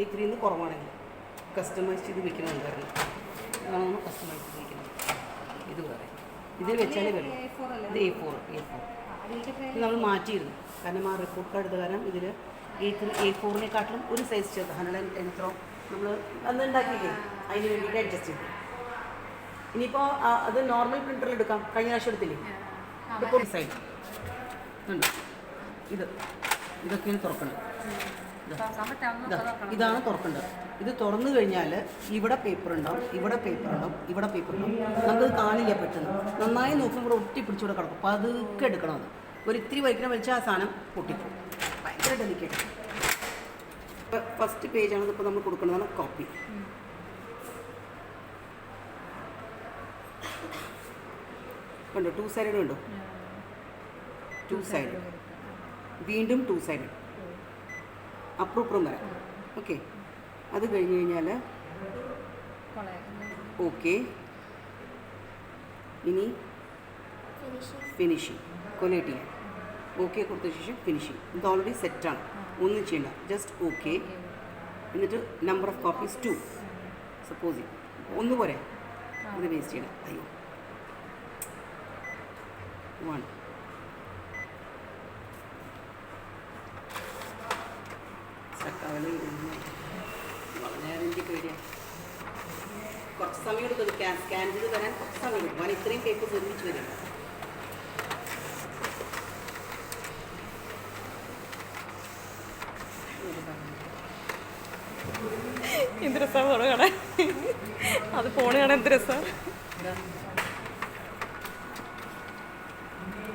A3 കുറവാണെങ്കിൽ customise ചെയ്ത് വെക്കുന്നത് കാരണം ഇതാണ് നമ്മൾ കസ്റ്റമൈസ് ചെയ്ത് വെക്കുന്നത്. ഇത് വേറെ ഇതിൽ വെച്ചാലേ വരും. ഇത് A4 ഇത് നമ്മൾ മാറ്റിയിരുന്നു കാരണം ആ റിപ്പോർട്ട് കാർഡ് എടുത്ത കാരണം ഇതിൽ A4-നെക്കാട്ടിലും ഒരു സൈസ് ചേർത്ത് 100 എത്രയോ നമ്മൾ അന്ന് ഉണ്ടാക്കിയില്ലേ അതിന് വേണ്ടിയിട്ട് അഡ്ജസ്റ്റ് ചെയ്തു. ഇനിയിപ്പോൾ അത് നോർമൽ പ്രിൻ്ററിൽ എടുക്കാം. കഴിഞ്ഞ പ്രാവശ്യം എടുത്തില്ലേ റിപ്പോർട്ട് സൈഡ് ഉണ്ട്. ഇതൊക്കെയാണ് തുറക്കേണ്ടത്. ഇതാണ് തുറക്കേണ്ടത്. ഇത് തുറന്നു കഴിഞ്ഞാൽ ഇവിടെ പേപ്പർ ഉണ്ടാവും, ഇവിടെ പേപ്പർ ഉണ്ടാവും, ഇവിടെ പേപ്പർ ഉണ്ടാവും. നമുക്കത് കാണില്ല പെട്ടെന്ന്. നന്നായി നോക്കുമ്പോൾ ഇവിടെ ഒട്ടിപ്പിടിച്ചുകൂടെ കിടക്കും. അപ്പോൾ അതൊക്കെ എടുക്കണം. അത് ഒരു ഇത്തിരി വലിക്കണം വലിച്ചാൽ ആ സാധനം പൊട്ടിപ്പോകും. ഭയങ്കര ഡെലിക്കേറ്റ്. ഫസ്റ്റ് പേജാണ് ഇപ്പോൾ നമ്മൾ കൊടുക്കുന്നതാണ് കോപ്പി. കണ്ടോ 2 സൈഡ് ഉണ്ടോ? 2 സൈഡ് വീണ്ടും 2 സൈഡ് അപ്പുറം വരാം. ഓക്കെ, അത് കഴിഞ്ഞ് കഴിഞ്ഞാൽ ഓക്കെ. ഇനി ഫിനിഷിങ് കൊലേറ്റ് ചെയ്യാം. ഓക്കെ കൊടുത്ത ശേഷം ഫിനിഷിങ്. ഇത് ഓൾറെഡി സെറ്റാണ്, ഒന്നും ചെയ്യണ്ട. Just okay. എന്നിട്ട് നമ്പർ ഓഫ് കോപ്പീസ് 2 സപ്പോസ് ഒന്ന് പോരെ. ഇത് വേസ്റ്റ് ചെയ്യണം. അയ്യോ 1 സ്റ്റക്കാവല് വളരെ എനിക്ക് പേടിയാണ്. കുറച്ച് സമയം എടുക്കും സ്കാൻ ചെയ്ത് തരാൻ. കുറച്ച് സമയം എടുക്കും. കാരണം ഇത്രയും പേപ്പേഴ്സ് ഒരുമിച്ച് വരും. എന്ത് രസമാണ് ഫോണ് കാണാൻ. അത് ഫോണ് കാണാൻ എന്ത് രസമാണ്.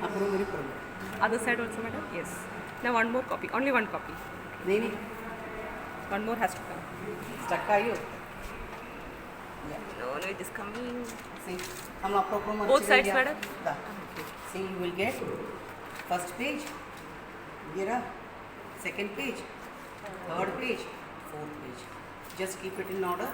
അപ്പുറം ഒരു പുറം. Other side also, madam? Yes. Now one more copy. Only one copy. Maybe. One more has to come. Stuck are you? No, it is coming. See, हम आपको Both sides, madam? See, you will get first page, here, second page, third page, fourth page. Just keep it in order.